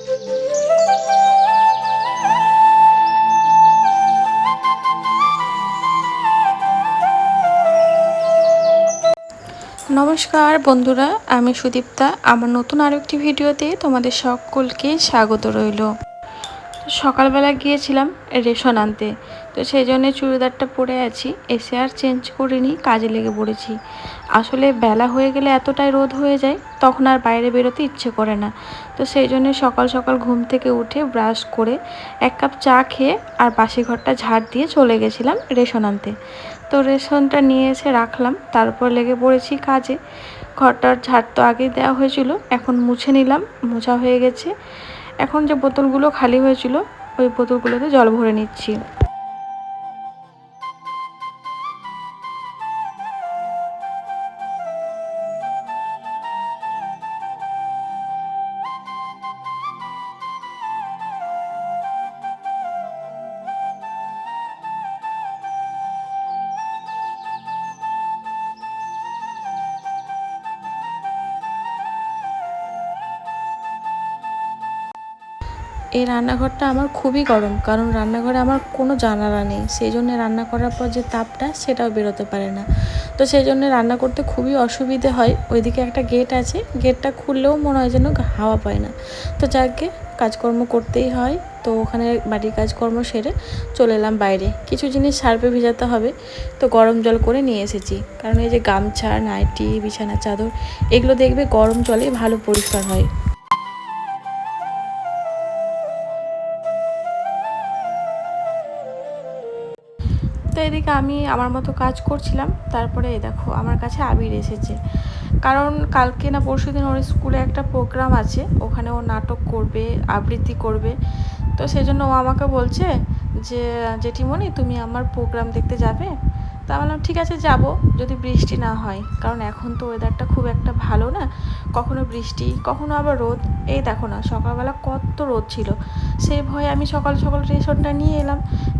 নমস্কার বন্ধুরা, আমি সুদীপ্তা। আমার নতুন আরও একটি ভিডিওতে তোমাদের সকলকে স্বাগত রইল। সকালবেলা গিয়েছিলাম রেশন আনতে, তো সেই জন্য চুড়িদারটা পরে আছি, এসে আর চেঞ্জ করিনি, কাজে লেগে পড়েছি। আসলে বেলা হয়ে গেলে এতটাই রোদ হয়ে যায়, তখন আর বাইরে বেরোতে ইচ্ছে করে না। তো সেই জন্য সকাল সকাল ঘুম থেকে উঠে ব্রাশ করে 1 কাপ চা খেয়ে আর বাসি ঘরটা ঝাড় দিয়ে চলে গেছিলাম রেশন আনতে। তো রেশনটা নিয়ে এসে রাখলাম, তারপর লেগে পড়েছি কাজে। ঘরটার ঝাড় তো আগেই দেওয়া হয়েছিল, এখন মুছে নিলাম, মোছা হয়ে গেছে। এখন যে বোতলগুলো খালি হয়েছিল ওই বোতলগুলোতে জল ভরে নিচ্ছি। এই রান্নাঘরটা আমার খুবই গরম, কারণ রান্নাঘরে আমার কোনো জানালা নেই, সেই জন্য রান্না করার পর যে তাপটা সেটাও বেরোতে পারে না। তো সেই জন্য রান্না করতে খুবই অসুবিধে হয়। ওইদিকে একটা গেট আছে, গেটটা খুললেও মনে হয় যেন হাওয়া পায় না। তো যাকে কাজকর্ম করতেই হয়, তো ওখানে বাড়ির কাজকর্ম সেরে চলে এলাম বাইরে। কিছু জিনিস সার্ফে ভিজাতে হবে, তো গরম জল করে নিয়ে এসেছি, কারণ এই যে গামছা, নাইটি, বিছানার চাদর, এগুলো দেখবে গরম জলে ভালো পরিষ্কার হয়। তো এদিকে আমি আমার মতো কাজ করছিলাম, তারপরে এই দেখো আমার কাছে আবির এসেছে। কারণ কালকে না পরশুদিন ওর স্কুলে একটা প্রোগ্রাম আছে, ওখানে ও নাটক করবে, আবৃত্তি করবে। তো সেই জন্য ও আমাকে বলছে যে জেঠিমণি তুমি আমার প্রোগ্রাম দেখতে যাবে? তা বললাম ঠিক আছে যাব, যদি বৃষ্টি না হয়, কারণ এখন তো ওয়েদারটা খুব একটা ভালো না, কখনো বৃষ্টি কখনো আবার রোদ। এই দেখো না সকালবেলা কত রোদ ছিল, সেই ভয়ে আমি সকাল সকাল রেশনটা নিয়ে এলাম।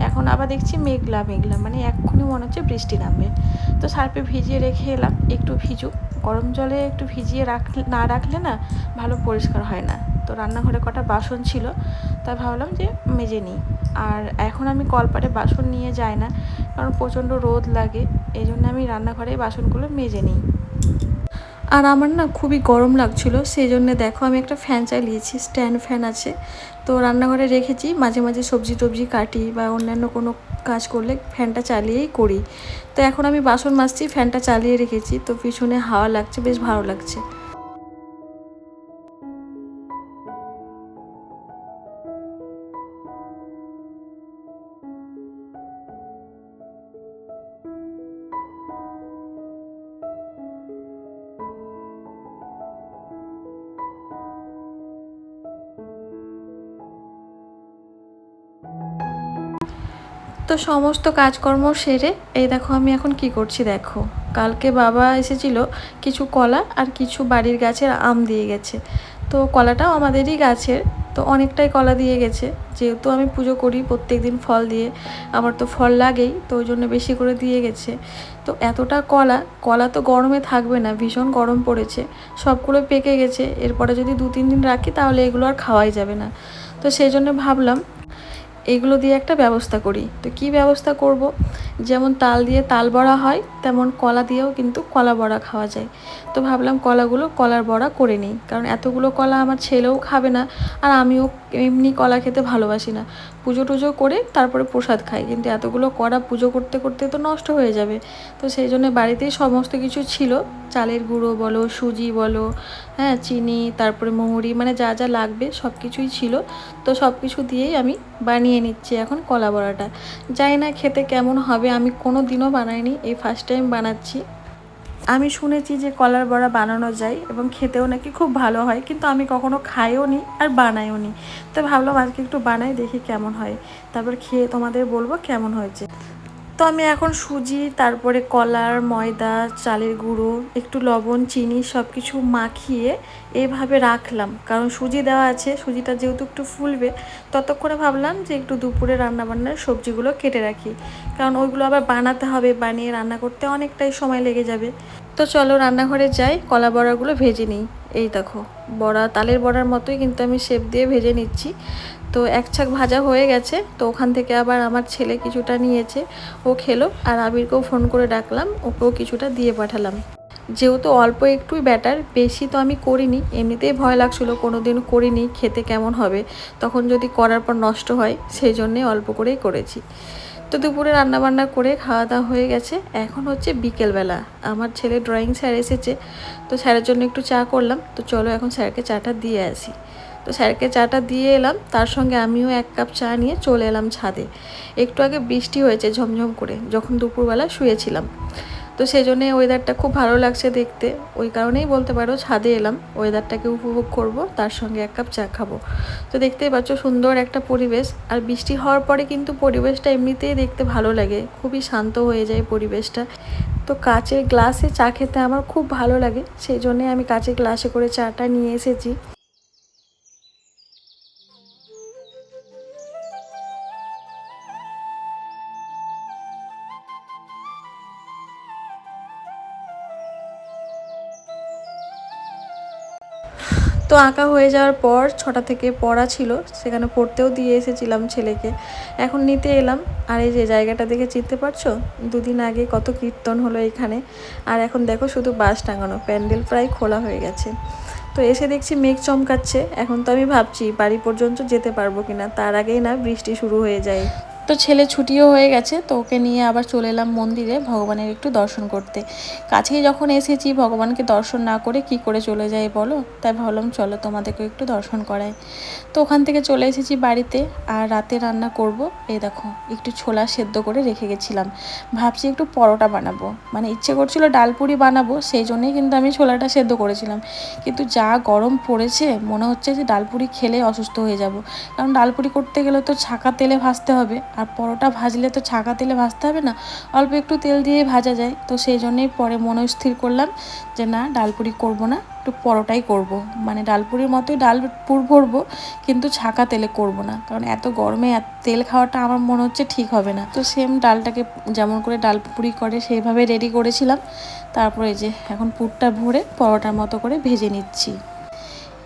এখন আবার দেখছি মেঘলা মেঘলা, মানে এক্ষুনি মনে হচ্ছে বৃষ্টি নামবে। তো সার্ফে ভিজিয়ে রেখে এলাম, একটু ভিজুক। গরম জলে একটু ভিজিয়ে না রাখলে না ভালো পরিষ্কার হয় না। তো রান্নাঘরে কটা বাসন ছিল, তাই ভাবলাম যে মেজে নিই। আর এখন আমি কলপারে বাসন নিয়ে যাই না, কারণ প্রচণ্ড রোদ লাগে, এই জন্য আমি রান্নাঘরে বাসনগুলো মেজে নিই। আর আমার না খুবই গরম লাগছিল, সেই জন্য দেখো আমি একটা ফ্যান চালিয়েছি, স্ট্যান্ড ফ্যান আছে। তো রান্নাঘরে রেখেছি, মাঝে মাঝে সবজি টবজি কাটি বা অন্যান্য কোনো কাজ করলে ফ্যানটা চালিয়েই করি। তো এখন আমি বাসন মাজছি, ফ্যানটা চালিয়ে রেখেছি, তো পিছনে হাওয়া লাগছে, বেশ ভালো লাগছে। তো সমস্ত কাজকর্ম সেরে এই দেখো আমি এখন কি করছি দেখো। কালকে বাবা এসেছিল, কিছু কলা আর কিছু বাড়ির গাছের আম দিয়ে গেছে। তো কলাটাও আমাদেরই গাছের, তো অনেকটাই কলা দিয়ে গেছে। যেহেতু আমি পুজো করি প্রত্যেক দিন ফল দিয়ে, আমার তো ফল লাগেই, তো ওই জন্য বেশি করে দিয়ে গেছে। তো এতটা কলা, কলা তো গরমে থাকবে না, ভীষণ গরম পড়েছে, সবগুলো পেকে গেছে। এরপরে যদি 2-3 দিন রাখি তাহলে এগুলো আর খাওয়াই যাবে না। তো সেই জন্য ভাবলাম এগুলো দিয়ে একটা ব্যবস্থা করি। তো কি ব্যবস্থা করব, যেমন তাল দিয়ে তাল বড়া হয়, তেমন কলা দিয়েও কিন্তু কলা বড়া খাওয়া যায়। তো ভাবলাম কলার বড়া করে নিই, কারণ এতগুলো কলা আমার ছেলেও খাবে না, আর আমিও এমনি কলা খেতে ভালোবাসি না। পুজো টুজো করে তারপরে প্রসাদ খাই, কিন্তু এতগুলো কলা পুজো করতে করতে তো নষ্ট হয়ে যাবে। তো সেই জন্য বাড়িতেই সমস্ত কিছু ছিল, চালের গুঁড়ো বলো, সুজি বলো, হ্যাঁ চিনি, তারপরে মৌরি, মানে যা যা লাগবে সব কিছুই ছিল। তো সব কিছু দিয়েই আমি বানিয়ে নিচ্ছি এখন কলা বড়াটা। জানি না খেতে কেমন হবে, আমি কোনো দিনও বানাইনি, এই ফার্স্ট টাইম বানাচ্ছি। আমি শুনেছি যে কলার বড়া বানানো যায় এবং খেতেও নাকি খুব ভালো হয়, কিন্তু আমি কখনো খাইও নি আর বানাইও নি। তো ভাবলাম আজকে একটু বানাই দেখি কেমন হয়, তারপর খেয়ে তোমাদের বলবো কেমন হয়েছে। তো আমি এখন সুজি, তারপরে কলার, ময়দা, চালের গুঁড়ো, একটু লবণ, চিনি সব কিছু মাখিয়ে এইভাবে রাখলাম, কারণ সুজি দেওয়া আছে, সুজিটা যেহেতু একটু ফুলবে, ততক্ষণে ভাবলাম যে একটু দুপুরে রান্নাবান্নার সবজিগুলো কেটে রাখি, কারণ ওইগুলো আবার বানাতে হবে, বানিয়ে রান্না করতে অনেকটাই সময় লেগে যাবে। তো চলো রান্নাঘরে যাই, কলা বড়াগুলো ভেজে নিই। এই দেখো বড়া, তালের বড়ার মতোই কিন্তু আমি শেপ দিয়ে ভেজে নিচ্ছি। তো এক ছাক ভাজা হয়ে গেছে, তো ওখান থেকে আবার আমার ছেলে কিছুটা নিয়েছে, ও খেলো। আর আবিরকেও ফোন করে ডাকলাম, ওকেও কিছুটা দিয়ে পাঠালাম। যেহেতু অল্প একটুই ব্যাটার, বেশি তো আমি করিনি, এমনিতেই ভয় লাগছিলো, কোনো দিন করিনি, খেতে কেমন হবে, তখন যদি করার পর নষ্ট হয়, সেই জন্যে অল্প করেই করেছি। তো দুপুরে রান্নাবান্না করে খাওয়া দাওয়া হয়ে গেছে। এখন হচ্ছে বিকেলবেলা, আমার ছেলে ড্রয়িং স্যার এসেছে, তো স্যারের জন্য একটু চা করলাম। তো চলো এখন স্যারকে চাটা দিয়ে আসি। তো স্যারকে চাটা দিয়ে এলাম, তার সঙ্গে আমিও 1 কাপ চা নিয়ে চলে এলাম ছাদে। একটু আগে বৃষ্টি হয়েছে ঝমঝম করে, যখন দুপুরবেলা শুয়েছিলাম। তো সেই জন্যে ওয়েদারটা খুব ভালো লাগছে দেখতে, ওই কারণেই বলতে পারো ছাদে এলাম, ওয়েদারটাকে উপভোগ করব, তার সঙ্গে 1 কাপ চা খাবো। তো দেখতেই পাচ্ছ সুন্দর একটা পরিবেশ, আর বৃষ্টি হওয়ার পরে কিন্তু পরিবেশটা এমনিতেই দেখতে ভালো লাগে, খুবই শান্ত হয়ে যায় পরিবেশটা। তো কাচের গ্লাসে চা খেতে আমার খুব ভালো লাগে, সেই জন্যে আমি কাচের গ্লাসে করে চাটা নিয়ে এসেছি। তো আঁকা হয়ে যাওয়ার পর 6টা থেকে পড়া ছিল, সেখানে পড়তেও দিয়ে এসেছিলাম ছেলেকে। এখন নিতে এলাম, আর এই যে জায়গাটা দেখে চিনতে পারছো, দুদিন আগে কত কীর্তন হলো এখানে। আর এখন দেখো শুধু বাঁশ টাঙানো, প্যান্ডেল প্রায় খোলা হয়ে গেছে। তো এসে দেখছি মেঘ চমকাচ্ছে, এখন তো আমি ভাবছি বাড়ি পর্যন্ত যেতে পারবো কিনা, তার আগেই না বৃষ্টি শুরু হয়ে যায়। তো ছেলে ছুটিও হয়ে গেছে, তো ওকে নিয়ে আবার চলে এলাম মন্দিরে ভগবানের একটু দর্শন করতে। কাছেই যখন এসেছি, ভগবানকে দর্শন না করে কি করে চলে যাই বলো, তাই ভাবলাম চলো তোমাদেরকে একটু দর্শন করাই। তো ওখান থেকে চলে এসেছি বাড়িতে, আর রাতে রান্না করব। এই দেখো একটু ছোলা সেদ্ধ করে রেখে গেছিলাম, ভাবছি একটু পরোটা বানাবো, মানে ইচ্ছে করছিল ডালপুরি বানাবো, সেই জন্যই কিন্তু আমি ছোলাটা সেদ্ধ করেছিলাম। কিন্তু যা গরম পড়েছে, মনে হচ্ছে যে ডালপুরি খেলে অসুস্থ হয়ে যাব, কারণ ডালপুরি করতে গেলে তো ছাঁকা তেলে ভাজতে হবে, আর পরোটা ভাজলে তো ছাঁকা তেলে ভাজতে হবে না, অল্প একটু তেল দিয়ে ভাজা যায়। তো সেই জন্যই পরে মনস্থির করলাম যে না, ডালপুরি করব না, একটু পরোটাই করব, মানে ডালপুরির মতোই ডাল পুর ভরবো, কিন্তু ছাঁকা তেলে করব না, কারণ এত গরমে তেল খাওয়াটা আমার মনে হচ্ছে ঠিক হবে না। তো সেম ডালটাকে যেমন করে ডালপুরি করে সেইভাবে রেডি করেছিলাম। তারপরে যে এখন পুরটা ভরে পরোটার মতো করে ভেজে নিচ্ছি।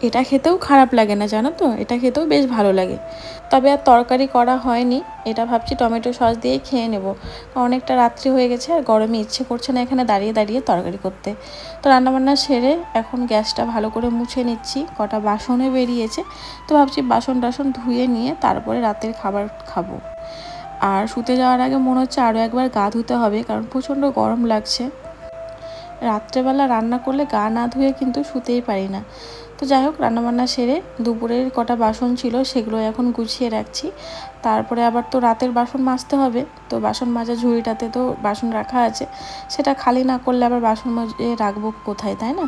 এটা খেতেও খারাপ লাগে না জানো তো, এটা খেতেও বেশ ভালো লাগে। তবে আর তরকারি করা হয়নি, এটা ভাবছি টমেটো সস দিয়েই খেয়ে নেব, অনেকটা রাত্রি হয়ে গেছে, আর গরমে ইচ্ছে করছে না এখানে দাঁড়িয়ে দাঁড়িয়ে তরকারি করতে। তো রান্নাবান্না সেরে এখন গ্যাসটা ভালো করে মুছে নিচ্ছি, কটা বাসনও বেরিয়েছে, তো ভাবছি বাসন টাসন ধুয়ে নিয়ে তারপরে রাতের খাবার খাবো। আর শুতে যাওয়ার আগে মনে হচ্ছে আরও একবার গা ধুতে হবে, কারণ প্রচণ্ড গরম লাগছে। রাত্রেবেলা রান্না করলে গা না ধুয়ে কিন্তু শুতেই পারি না। তো যাই হোক, রান্নাবান্না সেরে দুপুরের কটা বাসন ছিল সেগুলো এখন গুছিয়ে রাখছি। তারপরে আবার তো রাতের বাসন মাজতে হবে, তো বাসন মাজা ঝুড়িটাতে তো বাসন রাখা আছে, সেটা খালি না করলে আবার বাসন মাজে রাখবো কোথায়, তাই না?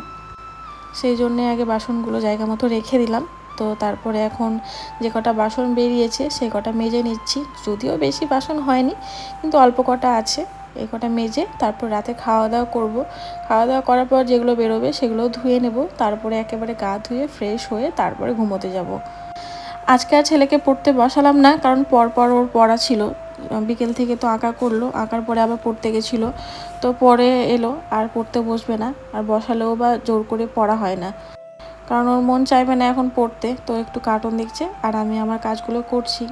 সেই জন্যে আগে বাসনগুলো জায়গা মতো রেখে দিলাম। তো তারপরে এখন যে কটা বাসন বেরিয়েছে সেই কটা মেজে নিচ্ছি, যদিও বেশি বাসন হয়নি, কিন্তু অল্প কটা আছে, এই কটা মেজে তারপর রাতে খাওয়া দাওয়া করব। খাওয়া দাওয়া করার পর যেগুলো বেরোবে সেগুলোও ধুয়ে নেব, তারপরে একেবারে গা ধুয়ে ফ্রেশ হয়ে তারপরে ঘুমোতে যাব। আজকে আর ছেলেকে পড়তে বসালাম না, কারণ পরপর ওর পড়া ছিল। বিকেল থেকে তো আঁকা করলো, আঁকার পরে আবার পড়তে গেছিলো, তো পরে এলো, আর পড়তে বসবে না, আর বসালেও বা জোর করে পড়া হয় না, কারণ ওর মন চাইবে না এখন পড়তে, তো একটু কার্টুন দেখছে আর আমি আমার কাজগুলো করছি।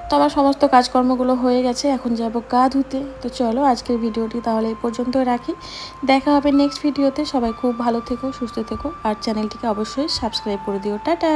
তো আমার সমস্ত কাজকর্মগুলো হয়ে গেছে, এখন যাব গা ধুতে। তো চলো আজকের ভিডিওটি তাহলে এই পর্যন্তই রাখি, দেখা হবে নেক্সট ভিডিওতে। সবাই খুব ভালো থেকো, সুস্থ থেকো, আর চ্যানেলটিকে অবশ্যই সাবস্ক্রাইব করে দিও। টাটা।